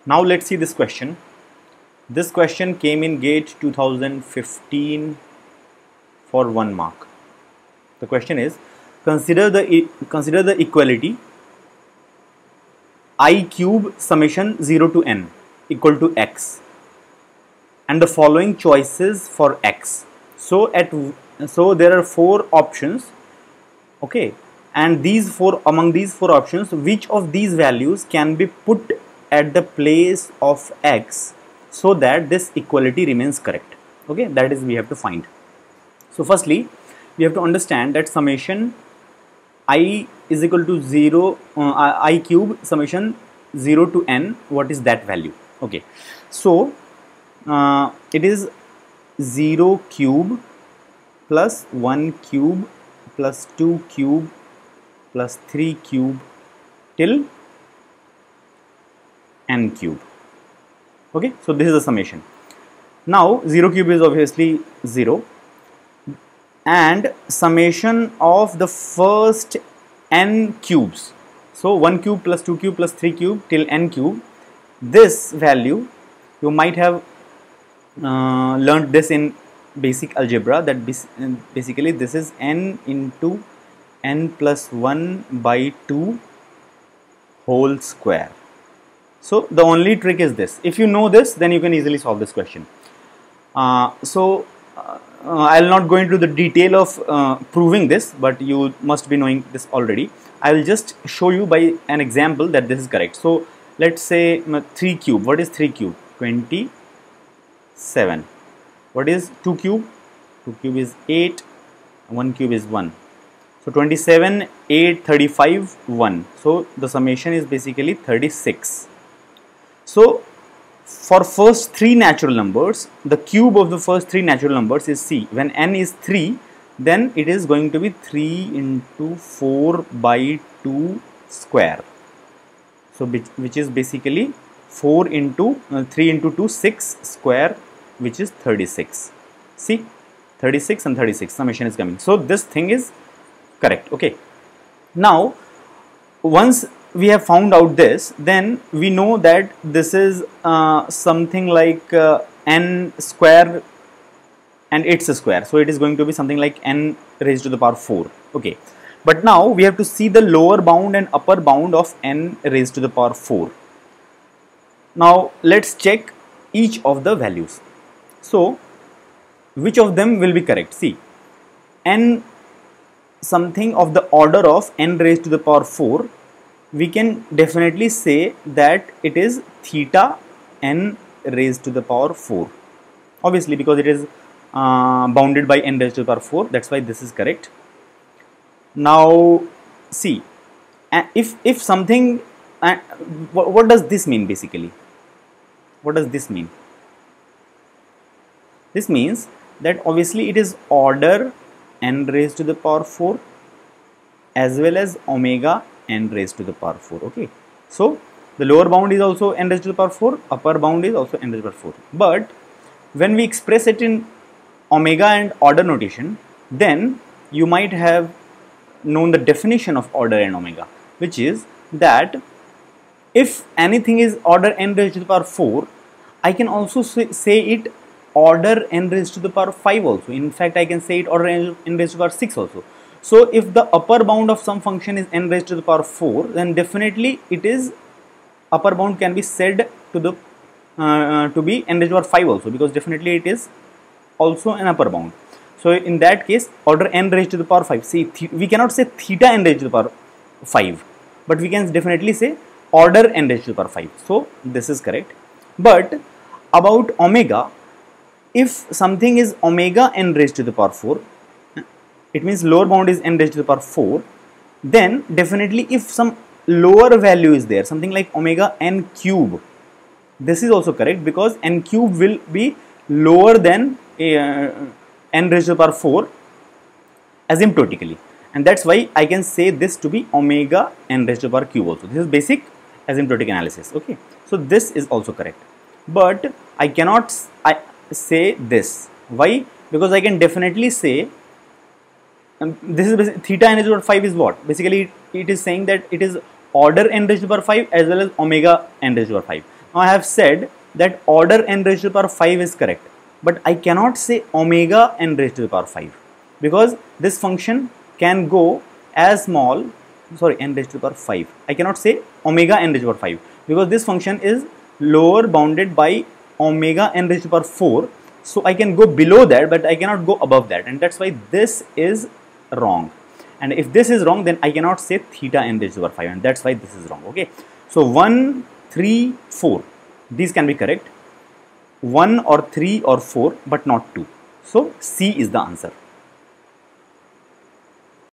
Now let's see this question. This question came in GATE 2015 for 1 mark. The question is, consider the equality I cube summation 0 to n equal to x and the following choices for x. So there are 4 options, okay, and among these 4 options, which of these values can be put at the place of x so that this equality remains correct? Okay, that is we have to find. So firstly, we have to understand that summation I is equal to 0 I cube summation 0 to n. What is that value? Okay, so it is 0 cube plus 1 cube plus 2 cube plus 3 cube till n cube. Okay, so this is the summation. Now 0 cube is obviously 0, and summation of the first n cubes, so 1 cube plus 2 cube plus 3 cube till n cube, this value you might have learned this in basic algebra, that basically this is n into n plus 1 by 2 whole square. So the only trick is this. If you know this, then you can easily solve this question. I will not go into the detail of proving this, but you must be knowing this already. I will just show you by an example that this is correct. So let's say 3 cube. What is 3 cube? 27. What is 2 cube? 2 cube is 8. 1 cube is 1. So 27, 8, 35, 1. So the summation is basically 36. So for first 3 natural numbers, the cube of the first 3 natural numbers is c. When n is 3, then it is going to be 3 into 4 by 2 square. So which is basically 4 into 3 into 2, 6 square, which is 36. See, 36 and 36 summation is coming. So this thing is correct. Okay. Now once we have found out this, then we know that this is something like n square and its square. So it is going to be something like n raised to the power 4. Okay. But now we have to see the lower bound and upper bound of n raised to the power 4. Now let's check each of the values. So which of them will be correct? See, n something of the order of n raised to the power 4, we can definitely say that it is theta n raised to the power 4. Obviously, because it is bounded by n raised to the power 4, that's why this is correct. Now see, if something, what does this mean basically? What does this mean? This means that obviously it is order n raised to the power 4 as well as omega n raised to the power 4. Okay, so the lower bound is also n raised to the power 4, upper bound is also n raised to the power 4. But when we express it in omega and order notation, then you might have known the definition of order and omega, which is that if anything is order n raised to the power 4, I can also say it order n raised to the power 5 also. In fact, I can say it order n raised to the power 6 also. So if the upper bound of some function is n raised to the power 4, then definitely it is upper bound can be said to the to be n raised to the power 5 also, because definitely it is also an upper bound. So in that case, order n raised to the power 5. See, we cannot say theta n raised to the power 5, but we can definitely say order n raised to the power 5. So this is correct. But about omega, if something is omega n raised to the power 4, it means lower bound is n raised to the power 4, then definitely if some lower value is there, something like omega n cube, this is also correct, because n cube will be lower than n raised to the power 4 asymptotically, and that's why I can say this to be omega n raised to the power cube also. This is basic asymptotic analysis. Okay, so this is also correct, but I cannot say this. Why? Because I can definitely say this is theta n raised to the power 5 is what? Basically it is saying that it is order n raised to the power 5 as well as omega n raised to the power 5. Now I have said that order n raised to the power 5 is correct, but I cannot say omega n raised to the power 5 because this function can go as small, sorry, n raised to the power 5. I cannot say omega n raised to the power 5 because this function is lower bounded by omega n raised to the power 4. So I can go below that, but I cannot go above that, and that's why this is wrong. And if this is wrong, then I cannot say theta n raised to the power 5, and that's why this is wrong. Okay, so 1, 3, 4, these can be correct. 1 or 3 or 4, but not 2. So C is the answer.